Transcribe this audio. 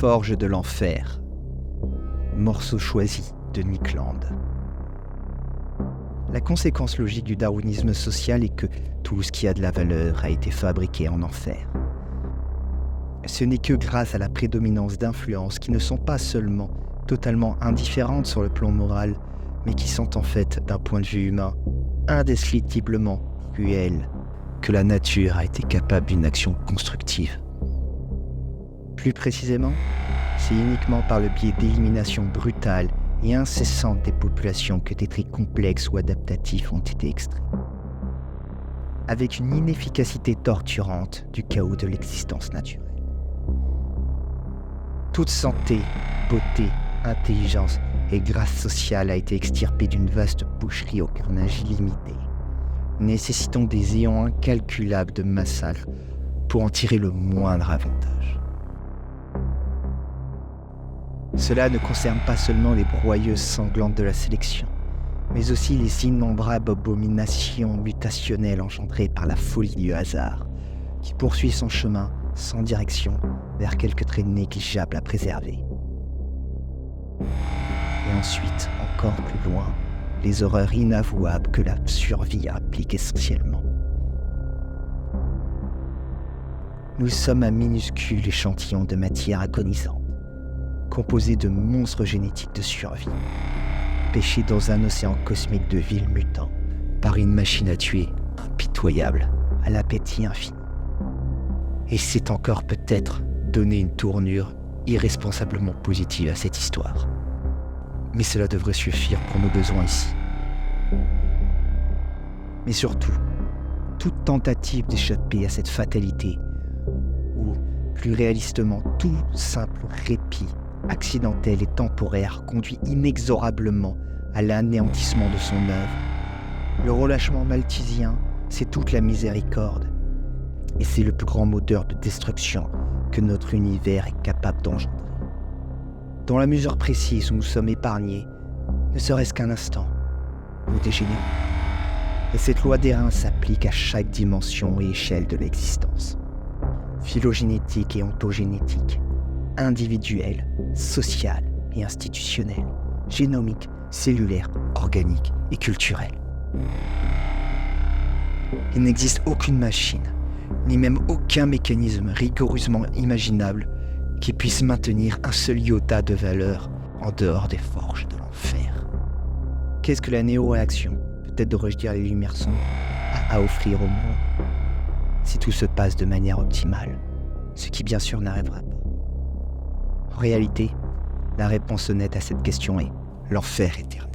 forges de l'enfer. Morceau choisi de Nick Land. La conséquence logique du darwinisme social est que tout ce qui a de la valeur a été fabriqué en enfer. Ce n'est que grâce à la prédominance d'influences qui ne sont pas seulement totalement indifférentes sur le plan moral, mais qui sont en fait, d'un point de vue humain, indescriptiblement cruelles, que la nature a été capable d'une action constructive. Plus précisément, c'est uniquement par le biais d'élimination brutale et incessante des populations que des traits complexes ou adaptatifs ont été extraits, avec une inefficacité torturante du chaos de l'existence naturelle. Toute santé, beauté, intelligence et grâce sociale a été extirpée d'une vaste boucherie au carnage illimité, nécessitant des éons incalculables de massacres pour en tirer le moindre avantage. Cela ne concerne pas seulement les broyeuses sanglantes de la sélection, mais aussi les innombrables abominations mutationnelles engendrées par la folie du hasard, qui poursuit son chemin sans direction vers quelques traits négligeables à préserver. Et ensuite, encore plus loin, les horreurs inavouables que la survie implique essentiellement. Nous sommes un minuscule échantillon de matière agonisante, composé de monstres génétiques de survie, pêchés dans un océan cosmique de villes mutants par une machine à tuer impitoyable, à l'appétit infini. Et c'est encore peut-être donner une tournure irresponsablement positive à cette histoire. Mais cela devrait suffire pour nos besoins ici. Mais surtout, toute tentative d'échapper à cette fatalité, ou plus réalistement tout simple répit accidentel et temporaire, conduit inexorablement à l'anéantissement de son œuvre. Le relâchement malthusien, c'est toute la miséricorde, et c'est le plus grand moteur de destruction que notre univers est capable d'engendrer. Dans la mesure précise où nous sommes épargnés, ne serait-ce qu'un instant, nous dégénérons. Et cette loi d'airain s'applique à chaque dimension et échelle de l'existence. Phylogénétique et ontogénétique, individuelle, sociale et institutionnelle, génomique, cellulaire, organique et culturelle. Il n'existe aucune machine, ni même aucun mécanisme rigoureusement imaginable qui puisse maintenir un seul iota de valeur en dehors des forges de l'enfer. Qu'est-ce que la néo-réaction, peut-être devrais-je dire les lumières sombres, a à offrir au monde, si tout se passe de manière optimale, ce qui bien sûr n'arrivera pas? En réalité, la réponse honnête à cette question est l'enfer éternel.